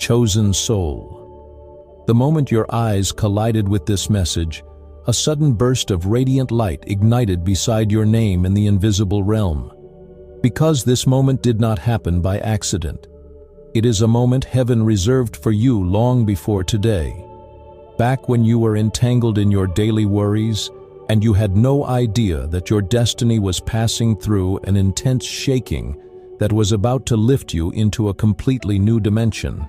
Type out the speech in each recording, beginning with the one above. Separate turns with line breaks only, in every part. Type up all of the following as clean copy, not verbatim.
chosen soul. The moment your eyes collided with this message, a sudden burst of radiant light ignited beside your name in the invisible realm. Because this moment did not happen by accident. It is a moment heaven reserved for you long before today. Back when you were entangled in your daily worries, and you had no idea that your destiny was passing through an intense shaking that was about to lift you into a completely new dimension.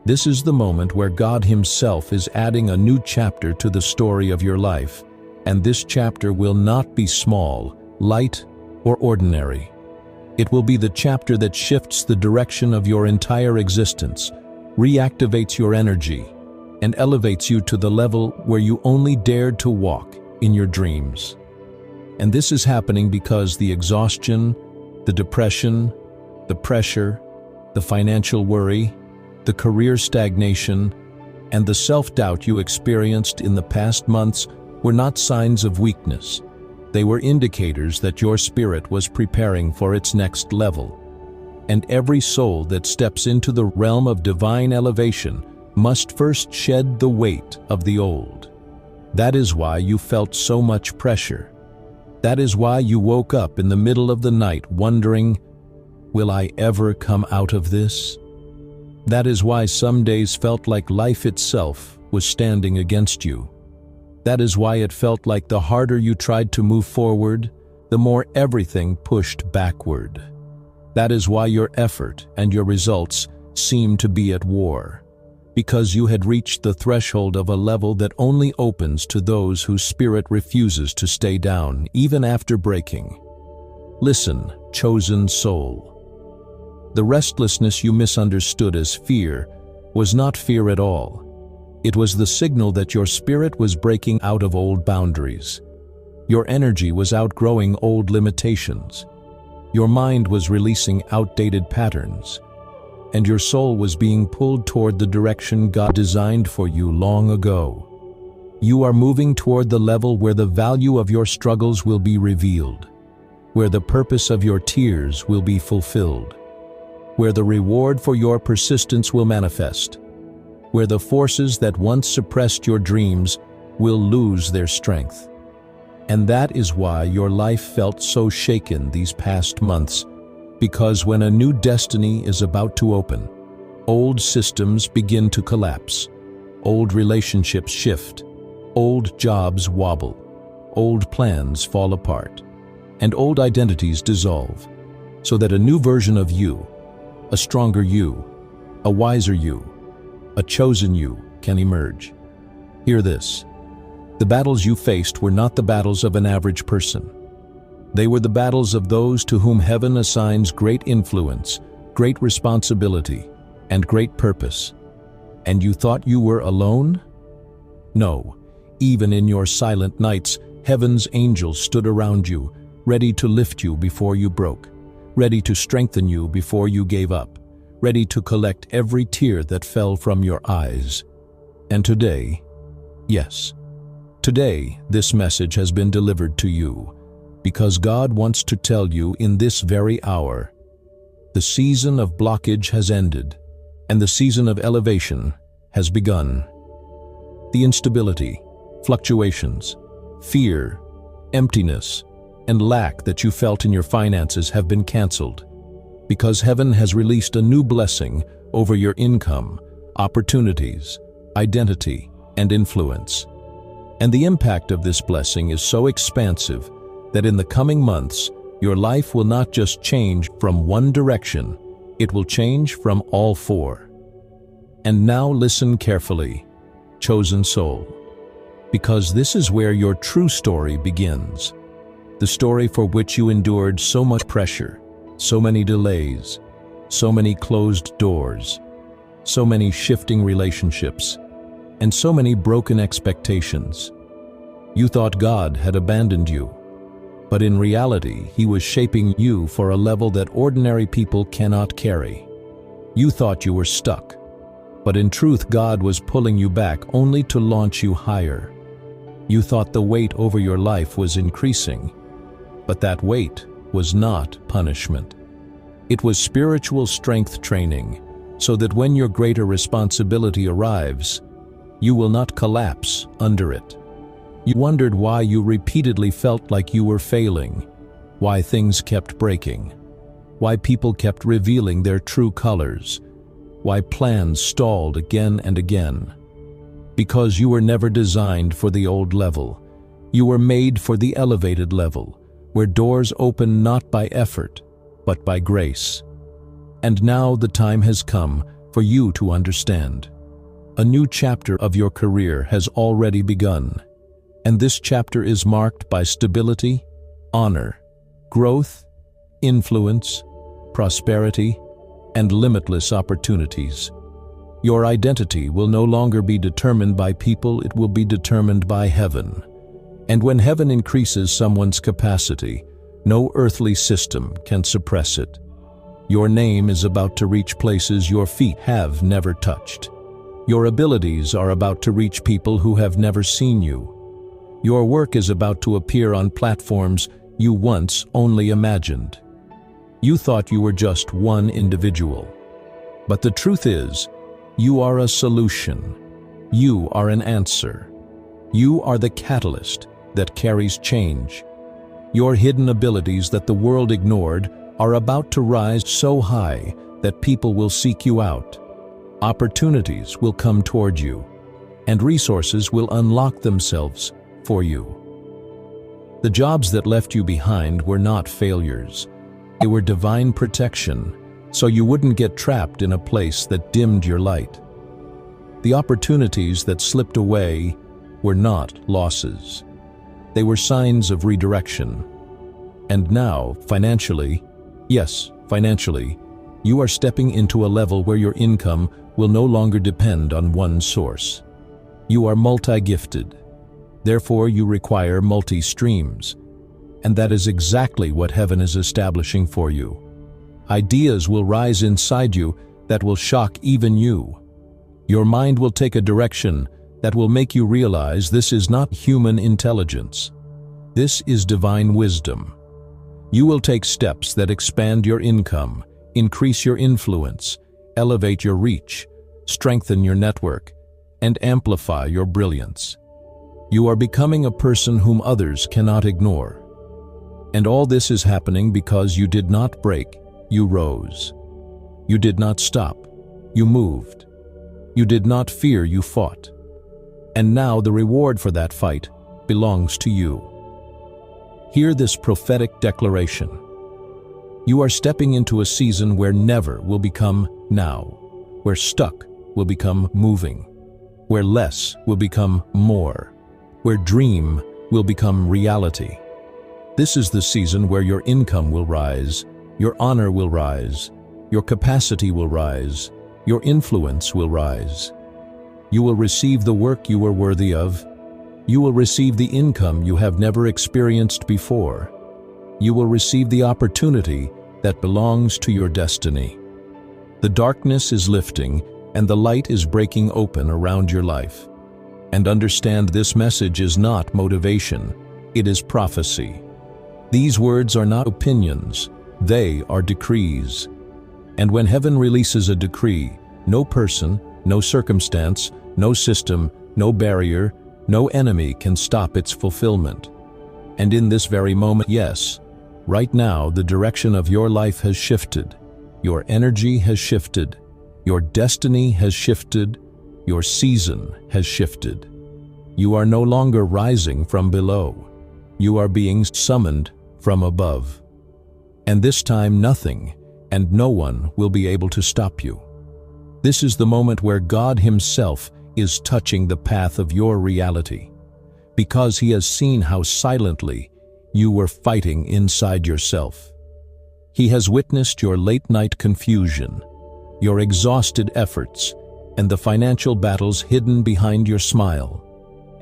This is the moment where God Himself is adding a new chapter to the story of your life, and this chapter will not be small, light, or ordinary. It will be the chapter that shifts the direction of your entire existence, reactivates your energy, and elevates you to the level where you only dared to walk in your dreams. And this is happening because the exhaustion, the depression, the pressure, the financial worry, the career stagnation, and the self-doubt you experienced in the past months were not signs of weakness. They were indicators that your spirit was preparing for its next level. And every soul that steps into the realm of divine elevation must first shed the weight of the old. That is why you felt so much pressure. That is why you woke up in the middle of the night wondering, will I ever come out of this? That is why some days felt like life itself was standing against you. That is why it felt like the harder you tried to move forward, the more everything pushed backward. That is why your effort and your results seemed to be at war, because you had reached the threshold of a level that only opens to those whose spirit refuses to stay down, even after breaking. Listen, chosen soul. The restlessness you misunderstood as fear was not fear at all. It was the signal that your spirit was breaking out of old boundaries. Your energy was outgrowing old limitations. Your mind was releasing outdated patterns. And your soul was being pulled toward the direction God designed for you long ago. You are moving toward the level where the value of your struggles will be revealed, where the purpose of your tears will be fulfilled, where the reward for your persistence will manifest, where the forces that once suppressed your dreams will lose their strength. And that is why your life felt so shaken these past months, because when a new destiny is about to open, old systems begin to collapse, old relationships shift, old jobs wobble, old plans fall apart, and old identities dissolve, so that a new version of you, a stronger you, a wiser you, a chosen you can emerge. Hear this. The battles you faced were not the battles of an average person. They were the battles of those to whom heaven assigns great influence, great responsibility, and great purpose. And you thought you were alone? No, even in your silent nights, heaven's angels stood around you, ready to lift you before you broke, ready to strengthen you before you gave up, ready to collect every tear that fell from your eyes. And today, yes, today this message has been delivered to you, because God wants to tell you in this very hour, the season of blockage has ended, and the season of elevation has begun. The instability, fluctuations, fear, emptiness, and lack that you felt in your finances have been canceled, because heaven has released a new blessing over your income, opportunities, identity, and influence. And the impact of this blessing is so expansive that in the coming months, your life will not just change from one direction, it will change from all four. And now listen carefully, chosen soul, because this is where your true story begins. The story for which you endured so much pressure, so many delays, so many closed doors, so many shifting relationships, and so many broken expectations. You thought God had abandoned you, but in reality, He was shaping you for a level that ordinary people cannot carry. You thought you were stuck, but in truth, God was pulling you back only to launch you higher. You thought the weight over your life was increasing, but that weight was not punishment. It was spiritual strength training, so that when your greater responsibility arrives, you will not collapse under it. You wondered why you repeatedly felt like you were failing, why things kept breaking, why people kept revealing their true colors, why plans stalled again and again. Because you were never designed for the old level. You were made for the elevated level, where doors open not by effort, but by grace. And now the time has come for you to understand. A new chapter of your career has already begun, and this chapter is marked by stability, honor, growth, influence, prosperity, and limitless opportunities. Your identity will no longer be determined by people, it will be determined by heaven. And when heaven increases someone's capacity, no earthly system can suppress it. Your name is about to reach places your feet have never touched. Your abilities are about to reach people who have never seen you. Your work is about to appear on platforms you once only imagined. You thought you were just one individual. But the truth is, you are a solution. You are an answer. You are the catalyst that carries change. Your hidden abilities that the world ignored are about to rise so high that people will seek you out. Opportunities will come toward you, and resources will unlock themselves for you. The jobs that left you behind were not failures. They were divine protection, so you wouldn't get trapped in a place that dimmed your light. The opportunities that slipped away were not losses. They were signs of redirection. And now, financially, you are stepping into a level where your income will no longer depend on one source. You are multi-gifted. Therefore, you require multi-streams. And that is exactly what heaven is establishing for you. Ideas will rise inside you that will shock even you. Your mind will take a direction that will make you realize this is not human intelligence. This is divine wisdom. You will take steps that expand your income, increase your influence, elevate your reach, strengthen your network, and amplify your brilliance. You are becoming a person whom others cannot ignore. And all this is happening because you did not break, you rose. You did not stop, you moved. You did not fear, you fought. And now the reward for that fight belongs to you. Hear this prophetic declaration. You are stepping into a season where never will become now, where stuck will become moving, where less will become more, where dream will become reality. This is the season where your income will rise, your honor will rise, your capacity will rise, your influence will rise. You will receive the work you are worthy of. You will receive the income you have never experienced before. You will receive the opportunity that belongs to your destiny. The darkness is lifting and the light is breaking open around your life. And understand, this message is not motivation, it is prophecy. These words are not opinions, they are decrees. And when heaven releases a decree, no person, no circumstance, no system, no barrier, no enemy can stop its fulfillment. And in this very moment, yes, right now, the direction of your life has shifted. Your energy has shifted. Your destiny has shifted. Your season has shifted. You are no longer rising from below. You are being summoned from above. And this time, nothing and no one will be able to stop you. This is the moment where God Himself is touching the path of your reality, because He has seen how silently you were fighting inside yourself. He has witnessed your late-night confusion, your exhausted efforts, and the financial battles hidden behind your smile.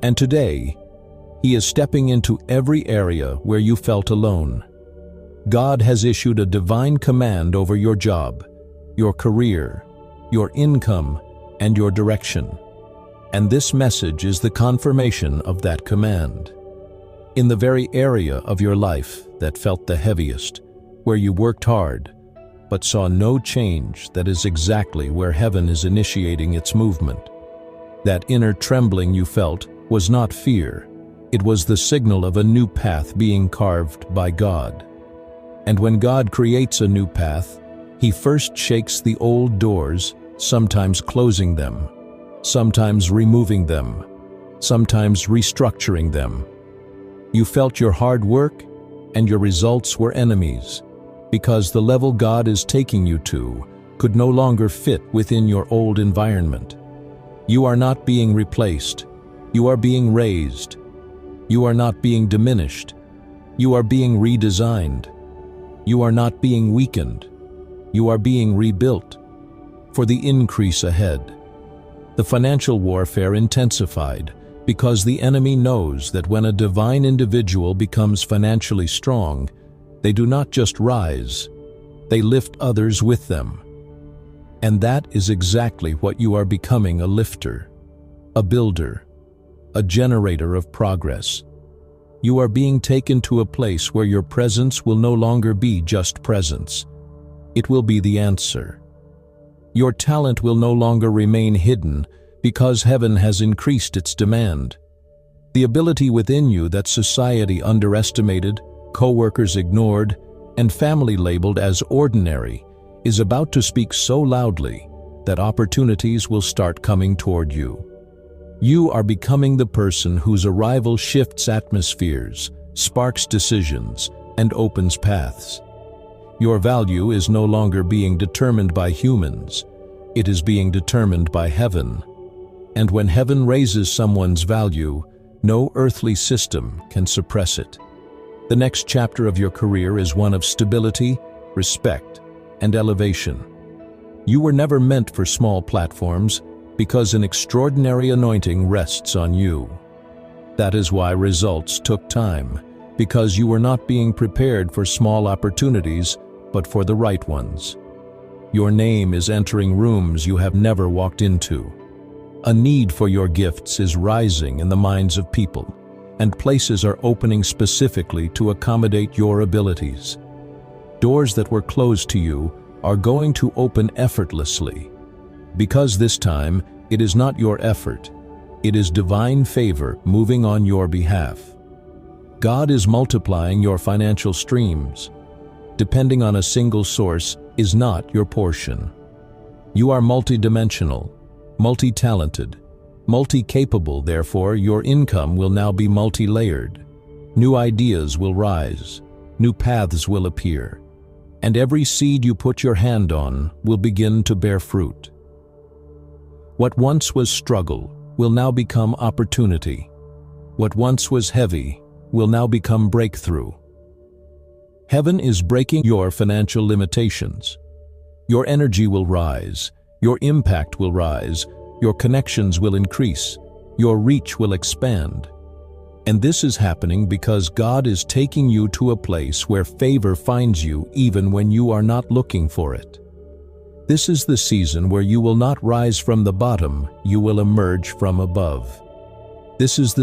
And today, He is stepping into every area where you felt alone. God has issued a divine command over your job, your career, your income, and your direction. And this message is the confirmation of that command. In the very area of your life that felt the heaviest, where you worked hard, but saw no change, that is exactly where heaven is initiating its movement. That inner trembling you felt was not fear. It was the signal of a new path being carved by God. And when God creates a new path, He first shakes the old doors, sometimes closing them, sometimes removing them, sometimes restructuring them. You felt your hard work and your results were enemies, because the level God is taking you to could no longer fit within your old environment. You are not being replaced. You are being raised. You are not being diminished. You are being redesigned. You are not being weakened. You are being rebuilt for the increase ahead. The financial warfare intensified because the enemy knows that when a divine individual becomes financially strong, they do not just rise, they lift others with them. And that is exactly what you are becoming: a lifter, a builder, a generator of progress. You are being taken to a place where your presence will no longer be just presence. It will be the answer. Your talent will no longer remain hidden because heaven has increased its demand. The ability within you that society underestimated, co-workers ignored, and family labeled as ordinary is about to speak so loudly that opportunities will start coming toward you. You are becoming the person whose arrival shifts atmospheres, sparks decisions, and opens paths. Your value is no longer being determined by humans. It is being determined by heaven. And when heaven raises someone's value, no earthly system can suppress it. The next chapter of your career is one of stability, respect, and elevation. You were never meant for small platforms because an extraordinary anointing rests on you. That is why results took time, because you were not being prepared for small opportunities, but for the right ones. Your name is entering rooms you have never walked into. A need for your gifts is rising in the minds of people, and places are opening specifically to accommodate your abilities. Doors that were closed to you are going to open effortlessly, because this time it is not your effort, it is divine favor moving on your behalf. God is multiplying your financial streams. Depending on a single source is not your portion. You are multidimensional, multi-talented, multi-capable, therefore your income will now be multi-layered. New ideas will rise, new paths will appear, and every seed you put your hand on will begin to bear fruit. What once was struggle will now become opportunity. What once was heavy will now become breakthrough. Heaven is breaking your financial limitations. Your energy will rise, your impact will rise, your connections will increase, your reach will expand. And this is happening because God is taking you to a place where favor finds you even when you are not looking for it. This is the season where you will not rise from the bottom, you will emerge from above. This is the